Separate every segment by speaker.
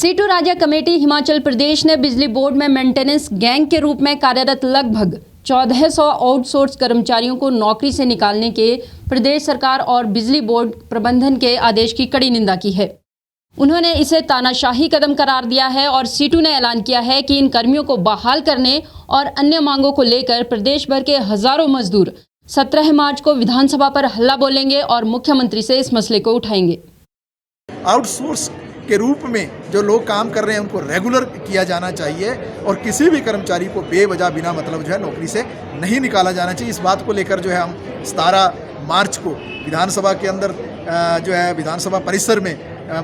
Speaker 1: Situ राज्य committee Himachal Pradesh ने बिजली बोर्ड में मेंटेनेंस गैंग के रूप में कार्यरत लगभग 1400 आउटसोर्स कर्मचारियों को नौकरी से निकालने के प्रदेश सरकार और बिजली बोर्ड प्रबंधन के आदेश की कड़ी निंदा की है। उन्होंने इसे तानाशाही कदम करार दिया है और सीटू ने ऐलान किया है कि इन कर्मियों को बहाल करने और अन्य मांगों को लेकर प्रदेश भर के हजारों मजदूर 17 मार्च को विधानसभा पर हल्ला बोलेंगे और मुख्यमंत्री से इस मसले को उठाएंगे।
Speaker 2: आउटसोर्स के रूप में जो लोग काम कर रहे हैं उनको रेगुलर किया जाना चाहिए और किसी भी कर्मचारी को बेवजह बिना मतलब जो है नौकरी से नहीं निकाला जाना चाहिए। इस बात को लेकर जो है हम 17 मार्च को विधानसभा के अंदर जो है विधानसभा परिसर में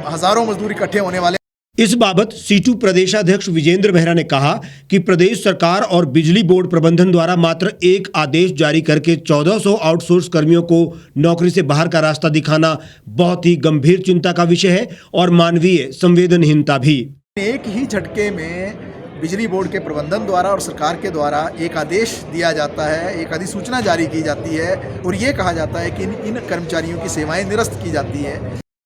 Speaker 2: हजारों मजदूर इकट्ठे होने वाले।
Speaker 3: इस बाबत सीटू प्रदेशाध्यक्ष विजेंद्र मेहरा ने कहा कि प्रदेश सरकार और बिजली बोर्ड प्रबंधन द्वारा मात्र एक आदेश जारी करके 1400 आउटसोर्स कर्मियों को नौकरी से बाहर का रास्ता दिखाना बहुत ही गंभीर चिंता का विषय है और मानवीय संवेदनहीनता भी।
Speaker 2: एक ही झटके में बिजली बोर्ड के प्रबंधन द्वारा और सरकार के द्वारा एक आदेश दिया जाता है, एक अधिसूचना जारी की जाती है और ये कहा जाता है कि इन कर्मचारियों की सेवाएं निरस्त की जाती है।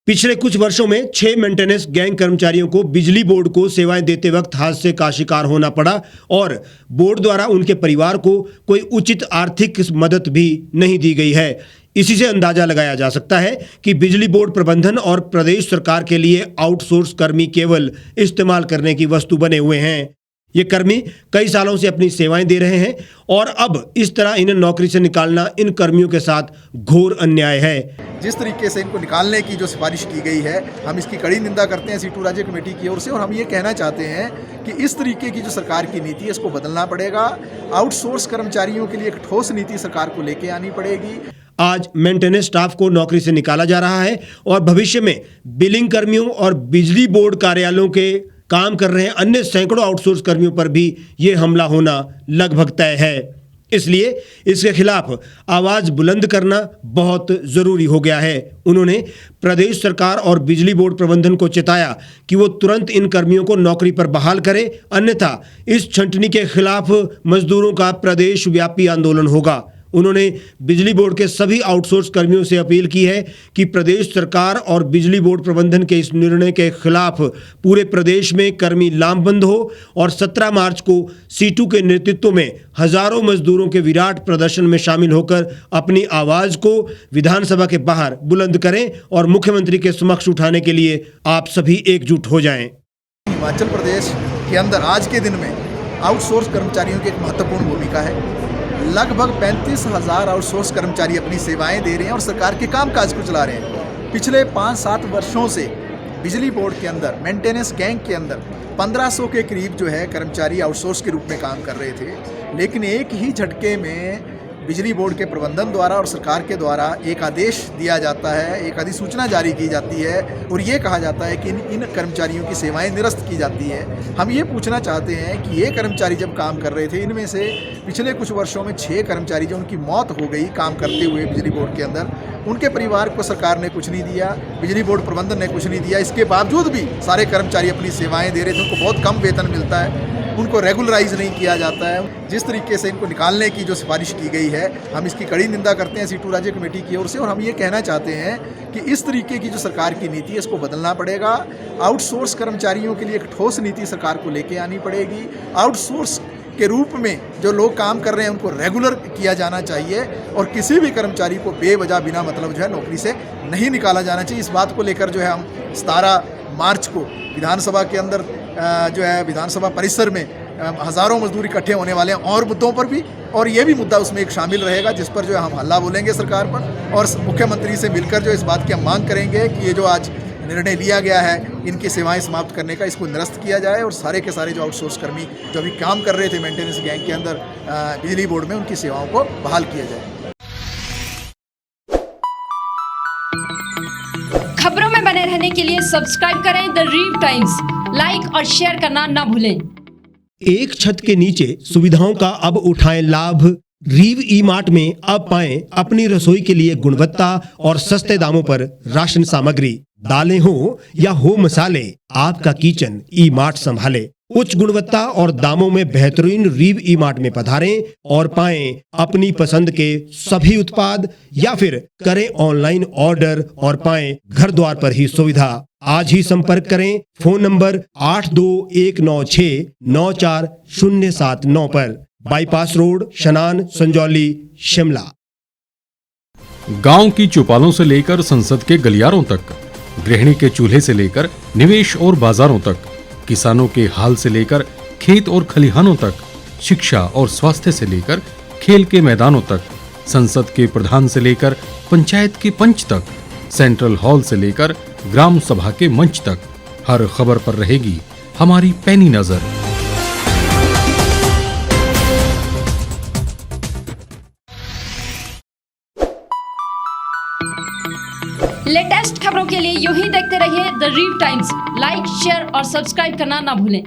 Speaker 3: पिछले कुछ वर्षों में 6 मेंटेनेंस गैंग कर्मचारियों को बिजली बोर्ड को सेवाएं देते वक्त हादसे का शिकार होना पड़ा और बोर्ड द्वारा उनके परिवार को कोई उचित आर्थिक मदद भी नहीं दी गई है। इसी से अंदाजा लगाया जा सकता है कि बिजली बोर्ड प्रबंधन और प्रदेश सरकार के लिए आउटसोर्स कर्मी केवल इस्तेमाल करने की वस्तु बने हुए हैं। ये कर्मी कई सालों से अपनी सेवाएं दे रहे हैं और अब इस तरह इन्हें नौकरी से निकालना इन कर्मियों के साथ घोर अन्याय है।
Speaker 2: जिस तरीके से इनको निकालने की जो सिफारिश की गई है, हम इसकी कड़ी निंदा करते हैं सीटू राज्य कमेटी की ओर से और हम ये कहना चाहते हैं कि इस तरीके की जो सरकार की नीति है इसको बदलना पड़ेगा। आउटसोर्स कर्मचारियों के लिए एक ठोस नीति सरकार को लेके आनी पड़ेगी।
Speaker 3: आज मेंटेनेंस स्टाफ को नौकरी से निकाला जा रहा है और भविष्य में बिलिंग कर्मियों और बिजली बोर्ड कार्यालयों के काम कर रहे अन्य सैकड़ों आउटसोर्स कर्मियों पर भी ये हमला होना लगभग तय है। इसलिए इसके खिलाफ आवाज बुलंद करना बहुत जरूरी हो गया है। उन्होंने प्रदेश सरकार और बिजली बोर्ड प्रबंधन को चेताया कि वो तुरंत इन कर्मियों को नौकरी पर बहाल करे, अन्यथा इस छंटनी के खिलाफ मजदूरों का प्रदेश व्यापी आंदोलन होगा। उन्होंने बिजली बोर्ड के सभी आउटसोर्स कर्मियों से अपील की है कि प्रदेश सरकार और बिजली बोर्ड प्रबंधन के इस निर्णय के खिलाफ पूरे प्रदेश में कर्मी लामबंद हो और 17 मार्च को सीटू के नेतृत्व में हजारों मजदूरों के विराट प्रदर्शन में शामिल होकर अपनी आवाज को विधानसभा के बाहर बुलंद करें और मुख्यमंत्री के समक्ष उठाने के लिए आप सभी एकजुट हो जाएं।
Speaker 2: हिमाचल प्रदेश के अंदर आज के दिन में आउटसोर्स कर्मचारियों की एक महत्वपूर्ण भूमिका है। लगभग 35,000 आउटसोर्स कर्मचारी अपनी सेवाएं दे रहे हैं और सरकार के कामकाज को चला रहे हैं। पिछले 5-7 वर्षों से बिजली बोर्ड के अंदर मेंटेनेंस गैंग के अंदर 1500 के करीब जो है कर्मचारी आउटसोर्स के रूप में काम कर रहे थे, लेकिन एक ही झटके में बिजली बोर्ड के प्रबंधन द्वारा और सरकार के द्वारा एक आदेश दिया जाता है, एक अधिसूचना जारी की जाती है और ये कहा जाता है कि इन कर्मचारियों की सेवाएं निरस्त की जाती है। हम ये पूछना चाहते हैं कि ये कर्मचारी जब काम कर रहे थे, इनमें से पिछले कुछ वर्षों में 6 कर्मचारी जो उनकी मौत हो गई काम करते हुए बिजली बोर्ड के अंदर, उनके परिवार को सरकार ने कुछ नहीं दिया, बिजली बोर्ड प्रबंधन ने कुछ नहीं दिया। इसके बावजूद भी सारे कर्मचारी अपनी सेवाएं दे रहे थे। उनको बहुत कम वेतन मिलता है, उनको रेगुलराइज नहीं किया जाता है। जिस तरीके से इनको निकालने की जो सिफारिश की गई है, हम इसकी कड़ी निंदा करते हैं सीटू राज्य कमेटी की ओर से और हम ये कहना चाहते हैं कि इस तरीके की जो सरकार की नीति है इसको बदलना पड़ेगा। आउटसोर्स कर्मचारियों के लिए एक ठोस नीति सरकार को लेके आनी पड़ेगी। आउटसोर्स के रूप में जो लोग काम कर रहे हैं उनको रेगुलर किया जाना चाहिए और किसी भी कर्मचारी को बेवजह बिना मतलब जो है नौकरी से नहीं निकाला जाना चाहिए। इस बात को लेकर जो है हम 17 मार्च को विधानसभा के अंदर जो है विधानसभा परिसर में हजारों मजदूर इकट्ठे होने वाले हैं और मुद्दों पर भी, और ये भी मुद्दा उसमें एक शामिल रहेगा जिस पर जो है हम हल्ला बोलेंगे सरकार पर और मुख्यमंत्री से मिलकर जो इस बात की हम मांग करेंगे कि ये जो आज निर्णय लिया गया है इनकी सेवाएं समाप्त करने का, इसको निरस्त किया जाए और सारे के सारे जो आउटसोर्स कर्मी जो अभी काम कर रहे थे मेंटेनेंस गैंग के अंदर बिजली बोर्ड में, उनकी सेवाओं को बहाल किया जाए।
Speaker 1: खबरों में बने रहने के लिए सब्सक्राइब करें द रीव टाइम्स, लाइक और शेयर करना न भूलें।
Speaker 3: एक छत के नीचे सुविधाओं का अब उठाएं लाभ। रीव ई मार्ट में अब पाएं अपनी रसोई के लिए गुणवत्ता और सस्ते दामों पर राशन सामग्री। दालें हो या हो मसाले, आपका किचन ई मार्ट संभाले। उच्च गुणवत्ता और दामों में बेहतरीन रीव ई मार्ट में पधारें और पाएं अपनी पसंद के सभी उत्पाद, या फिर करें ऑनलाइन ऑर्डर और पाएं घर द्वार पर ही सुविधा। आज ही संपर्क करें फोन नंबर 8219694079 पर, बाईपास रोड, शनान, संजौली, शिमला।
Speaker 4: गांव की चौपालों से लेकर संसद के गलियारों तक, गृहिणी के चूल्हे से लेकर निवेश और बाजारों तक, किसानों के हाल से लेकर खेत और खलिहानों तक, शिक्षा और स्वास्थ्य से लेकर खेल के मैदानों तक, संसद के प्रधान से लेकर पंचायत के पंच तक, सेंट्रल हॉल से लेकर ग्राम सभा के मंच तक, हर खबर पर रहेगी हमारी पैनी नजर।
Speaker 1: लेटेस्ट खबरों के लिए यूं ही देखते रहिए द रीव टाइम्स। लाइक, शेयर और सब्सक्राइब करना ना भूलें।